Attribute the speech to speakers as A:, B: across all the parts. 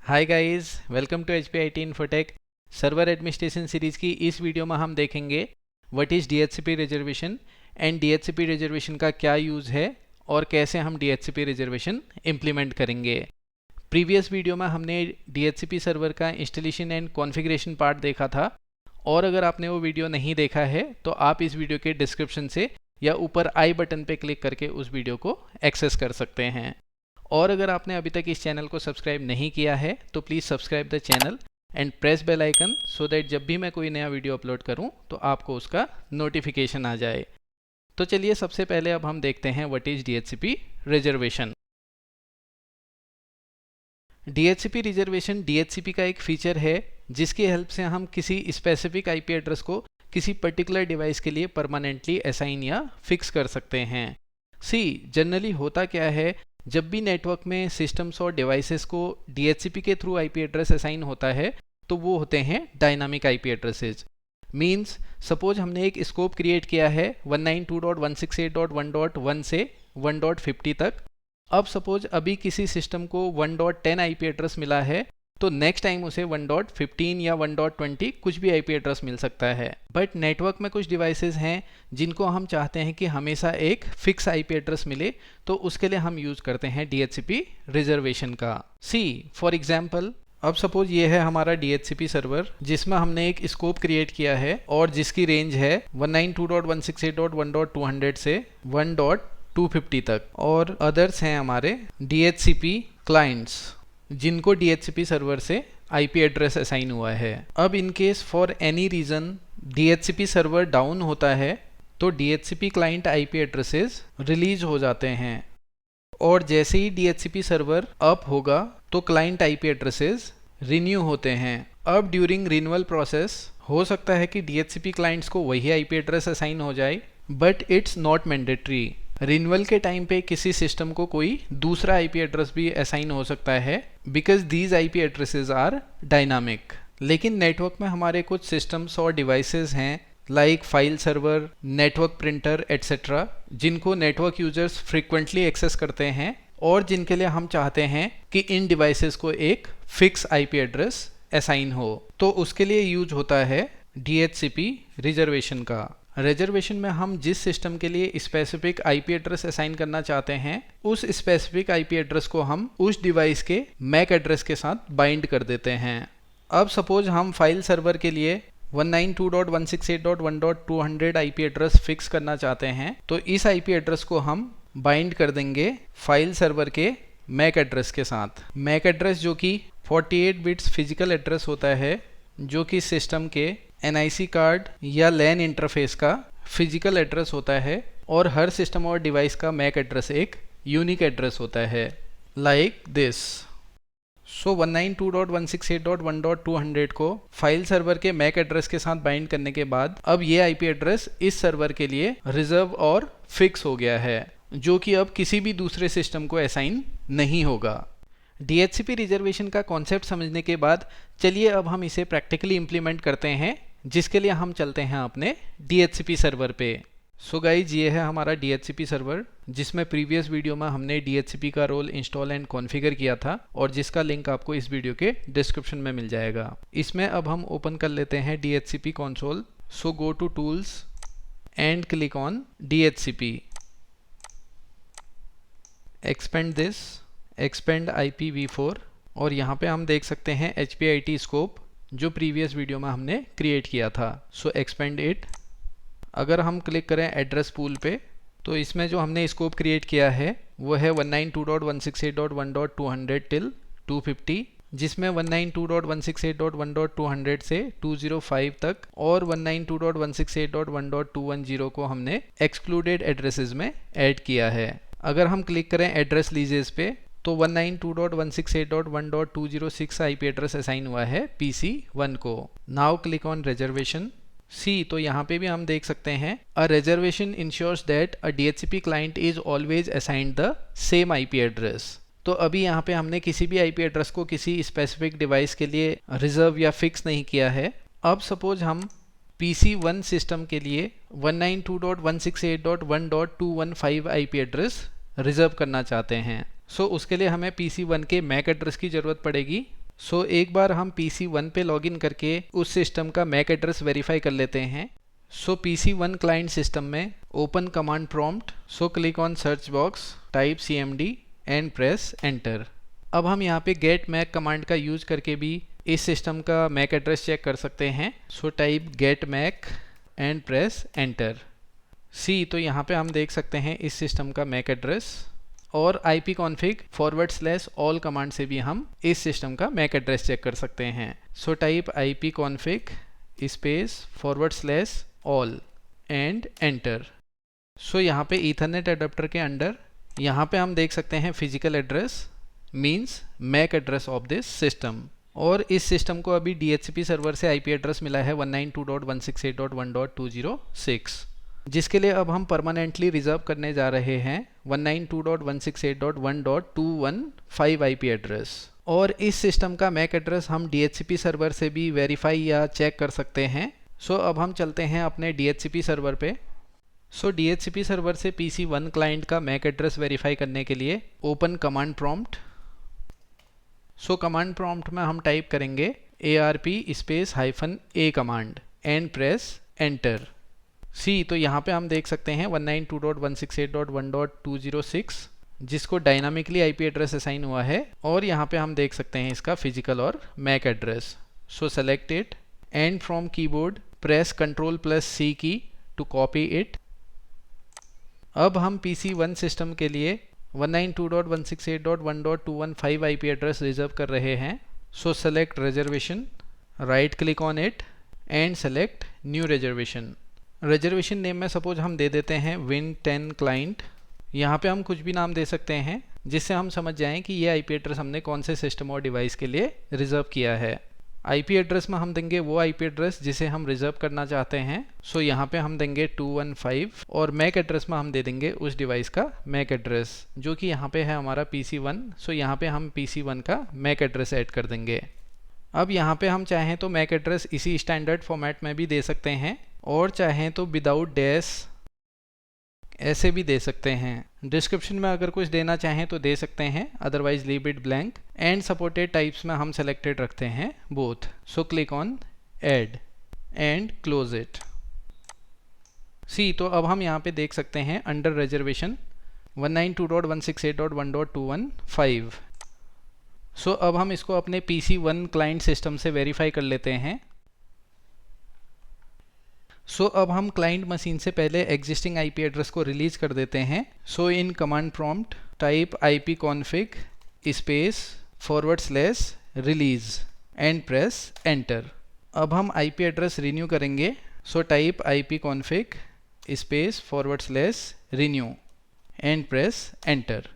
A: Hi guys, welcome to HPIT infotech. Server administration series की इस video में हम देखेंगे what is DHCP reservation and DHCP reservation का क्या यूज़ है और कैसे हम DHCP रिजर्वेशन इम्प्लीमेंट करेंगे। प्रीवियस वीडियो में हमने DHCP सर्वर का इंस्टॉलेशन एंड कॉन्फ़िगरेशन पार्ट देखा था, और अगर आपने वो वीडियो नहीं देखा है तो आप इस वीडियो के डिस्क्रिप्शन से या ऊपर आई बटन पे क्लिक करके उस वीडियो को एक्सेस कर सकते हैं। और अगर आपने अभी तक इस चैनल को सब्सक्राइब नहीं किया है तो please subscribe the channel and press bell icon so that जब भी मैं कोई नया वीडियो अपलोड करूं तो आपको उसका नोटिफिकेशन आ जाए। तो चलिए सबसे पहले अब हम देखते हैं what is DHCP reservation. DHCP reservation DHCP का एक फीचर है जिसकी हेल्प से हम किसी स्पेसिफिक IP एड्रेस को किसी पर्टिकुलर डिवाइस के लिए परमानेंटली असाइन या फिक्स कर सकते हैं। जनरली होता क्या है, जब भी नेटवर्क में सिस्टम्स और डिवाइसेस को DHCP के थ्रू IP एड्रेस असाइन होता है तो वो होते हैं dynamic IP addresses. Means suppose हमने एक स्कोप क्रिएट किया है 192.168.1.1 से 1.50 तक। अब सपोज अभी किसी सिस्टम को 1.10 IP एड्रेस मिला है तो नेक्स्ट टाइम उसे 1.15 या 1.20 कुछ भी IP एड्रेस मिल सकता है। बट नेटवर्क में कुछ डिवाइसेस हैं जिनको हम चाहते हैं कि हमेशा एक फिक्स IP एड्रेस मिले, तो उसके लिए हम यूज़ करते हैं DHCP रिजर्वेशन का। फॉर एग्जांपल, अब सपोज ये है हमारा DHCP सर्वर जिसमें हमने एक स्कोप क्रिएट किया है और जिसकी रेंज है 192.168.1.200 से 1.250 तक, और अदर्स हैं हमारे DHCP क्लाइंट्स जिनको DHCP सर्वर से IP एड्रेस असाइन हुआ है। अब in case for any reason DHCP server down होता है तो DHCP client IP addresses release हो जाते हैं, और जैसे ही DHCP सर्वर अप होगा तो क्लाइंट IP एड्रेसेस रिन्यू होते हैं। अब ड्यूरिंग रिन्यूअल प्रोसेस हो सकता है कि DHCP क्लाइंट्स को वही IP एड्रेस असाइन हो जाए, but it's not mandatory. Renewal के टाइम पे किसी सिस्टम को कोई दूसरा IP एड्रेस भी असाइन हो सकता है because these IP addresses are dynamic. लेकिन नेटवर्क में हमारे कुछ सिस्टम्स और डिवाइसेस हैं like file server, network printer etcetera, जिनको नेटवर्क यूजर्स फ्रिक्वेंटली एक्सेस करते हैं और जिनके लिए हम चाहते हैं कि इन डिवाइसेस को एक फिक्स IP एड्रेस असाइन हो, तो उसके लिए यूज होता है DHCP रिजर्वेशन का। रिजर्वेशन में हम जिस सिस्टम के लिए स्पेसिफिक IP एड्रेस असाइन करना चाहते हैं उस स्पेसिफिक IP एड्रेस को हम उस डिवाइस के मैक एड्रेस के साथ बाइंड कर देते हैं। अब सपोज हम फाइल सर्वर के लिए 192.168.1.200 IP एड्रेस फिक्स करना चाहते हैं, तो इस IP एड्रेस को हम बाइंड कर देंगे फाइल सर्वर के मैक एड्रेस के साथ। मैक एड्रेस जो कि 48 बिट्स फिजिकल एड्रेस होता है, जो कि सिस्टम के NIC कार्ड या LAN इंटरफेस का फिजिकल एड्रेस होता है, और हर सिस्टम और डिवाइस का मैक एड्रेस एक यूनिक एड्रेस होता है लाइक दिस। 192.168.1.200 को फाइल सर्वर के मैक एड्रेस के साथ बाइंड करने के बाद अब ये IP एड्रेस इस सर्वर के लिए रिजर्व और फिक्स हो गया है, जो कि अब किसी भी दूसरे सिस्टम को असाइन नहीं होगा। DHCP रिजर्वेशन का कॉन्सेप्ट समझने के बाद चलिए अब हम इसे प्रैक्टिकली इम्प्लीमेंट करते हैं, जिसके लिए हम चलते हैं अपने DHCP सर्वर पे। गाइज, ये है हमारा DHCP सर्वर जिसमें प्रीवियस वीडियो में हमने DHCP का रोल इंस्टॉल एंड कॉन्फ़िगर किया था, और जिसका लिंक आपको इस वीडियो के डिस्क्रिप्शन में मिल जाएगा। इसमें अब हम ओपन कर लेते हैं DHCP console. Go to tools and click on DHCP, expand this, expand IPv4, और यहाँ पे हम देख सकते हैं HPIT स्कोप जो प्रीवियस वीडियो में हमने क्रिएट किया था। Expand it. अगर हम क्लिक करें एड्रेस पूल पे तो इसमें जो हमने स्कोप क्रिएट किया है वो है 192.168.1.200 टिल 250, जिसमें 192.168.1.200 से 205 तक और 192.168.1.210 को हमने एक्सक्लूडेड एड्रेसेस में ऐड किया है। अगर हम क्लिक करें एड्रेस लीजेस पे तो 192.168.1.206 IP एड्रेस असाइन हुआ है PC1 को। Now click on reservation. तो यहाँ पे भी हम देख सकते हैं uh reservation ensures that uh DHCP client is always assigned the same IP address. तो अभी यहाँ पे हमने किसी भी IP एड्रेस को किसी स्पेसिफिक डिवाइस के लिए रिजर्व या फिक्स नहीं किया है। अब सपोज हम PC1 सिस्टम के लिए 192.168.1.215 IP एड्रेस रिजर्व करना चाहते हैं। उसके लिए हमें PC1 के मैक एड्रेस की ज़रूरत पड़ेगी, सो एक बार हम PC1 पे लॉगिन करके उस सिस्टम का मैक एड्रेस वेरीफाई कर लेते हैं। सो PC1 क्लाइंट सिस्टम में open command prompt, so click on search box, type CMD and press enter. अब हम यहाँ पे गेट मैक कमांड का यूज करके भी इस सिस्टम का मैक एड्रेस चेक कर सकते हैं। So type get mac and press enter. See तो यहाँ पे हम देख सकते हैं इस सिस्टम का मैक एड्रेस, और ipconfig/all कमांड से भी हम इस सिस्टम का मैक एड्रेस चेक कर सकते हैं। So type ipconfig /all and enter. So यहाँ पे ईथरनेट अडेप्टर के अंडर यहाँ पे हम देख सकते हैं physical address means MAC address of this system, और इस सिस्टम को अभी DHCP सर्वर से IP एड्रेस मिला है 192.168.1.206, जिसके लिए अब हम परमानेंटली रिजर्व करने जा रहे हैं 192.168.1.215 IP एड्रेस। और इस सिस्टम का मैक एड्रेस हम DHCP सर्वर से भी वेरीफाई या चेक कर सकते हैं। सो अब हम चलते हैं अपने DHCP सर्वर पे। सो DHCP सर्वर से PC1 क्लाइंट का मैक एड्रेस वेरीफाई करने के लिए open command prompt. So command prompt में हम टाइप करेंगे ARP -A command and press enter. See तो यहाँ पे हम देख सकते हैं 192.168.1.206 जिसको डायनामिकली IP एड्रेस असाइन हुआ है, और यहाँ पे हम देख सकते हैं इसका फिजिकल और MAC address. So select it and from keyboard press Ctrl+C key to copy it. अब हम PC1 सिस्टम के लिए 192.168.1.215 IP एड्रेस रिजर्व कर रहे हैं। सो select reservation, right click on it and select new reservation. Reservation name में suppose हम दे देते हैं Win10 क्लाइंट। यहाँ पे हम कुछ भी नाम दे सकते हैं जिससे हम समझ जाएं कि ये IP एड्रेस हमने कौन से सिस्टम और डिवाइस के लिए रिजर्व किया है। IP एड्रेस में हम देंगे वो IP एड्रेस जिसे हम रिजर्व करना चाहते हैं। सो यहाँ पे हम देंगे 215, और मैक एड्रेस में हम दे देंगे उस डिवाइस का मैक एड्रेस जो कि यहाँ पे है हमारा PC1। सो यहाँ पे हम PC1 का मैक एड्रेस ऐड कर देंगे। अब यहाँ पे हम चाहें तो मैक एड्रेस इसी स्टैंडर्ड फॉर्मेट में भी दे सकते हैं, और चाहें तो विदाउट डैश ऐसे भी दे सकते हैं। डिस्क्रिप्शन में अगर कुछ देना चाहें तो दे सकते हैं, otherwise leave it blank. And supported types में हम सेलेक्टेड रखते हैं both. So click on add and close it. See तो अब हम यहाँ पे देख सकते हैं अंडर रिजर्वेशन 192.168.1.215। सो अब हम इसको अपने PC1 क्लाइंट सिस्टम से वेरीफाई कर लेते हैं। सो अब हम क्लाइंट मशीन से पहले एग्जिस्टिंग IP एड्रेस को रिलीज कर देते हैं। So in command prompt type ipconfig /release and press enter. अब हम IP एड्रेस रिन्यू करेंगे। So type ipconfig /renew and press enter.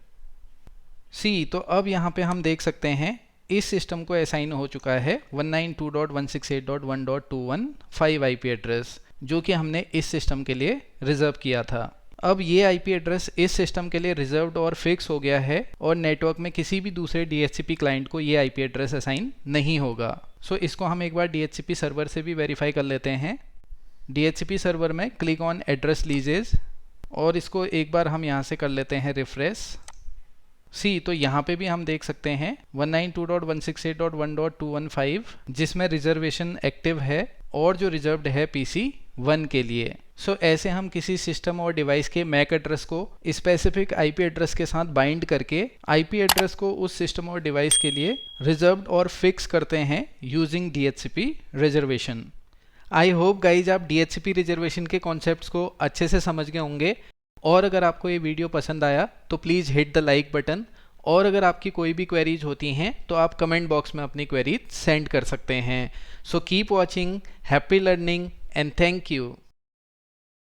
A: See तो अब यहाँ पे हम देख सकते हैं इस सिस्टम को असाइन हो चुका है 192.168.1.215 IP एड्रेस जो कि हमने इस सिस्टम के लिए रिजर्व किया था। अब ये IP एड्रेस इस सिस्टम के लिए रिजर्व्ड और फिक्स हो गया है, और नेटवर्क में किसी भी दूसरे DHCP क्लाइंट को ये IP एड्रेस असाइन नहीं होगा। सो इसको हम एक बार DHCP सर्वर से भी वेरीफाई कर लेते हैं। DHCP सर्वर में क्लिक ऑन एड्रेस लीजेस, और इसको एक बार हम यहाँ से कर लेते हैं रिफ्रेश। सी तो यहाँ पे भी हम देख सकते हैं 192.168.1.215 जिसमें रिजर्वेशन एक्टिव है, और जो रिजर्व्ड है PC1 के लिए। सो ऐसे हम किसी सिस्टम और डिवाइस के मैक एड्रेस को स्पेसिफिक IP एड्रेस के साथ बाइंड करके IP एड्रेस को उस सिस्टम और डिवाइस के लिए रिजर्व्ड और फिक्स करते हैं using DHCP reservation. I hope guys आप DHCP रिजर्वेशन के कॉन्सेप्ट्स को अच्छे से समझ गए होंगे, और अगर आपको ये वीडियो पसंद आया तो please hit the like button, और अगर आपकी कोई भी क्वेरीज होती हैं तो आप कमेंट बॉक्स में अपनी क्वेरीज सेंड कर सकते हैं। So keep watching, happy learning and thank you.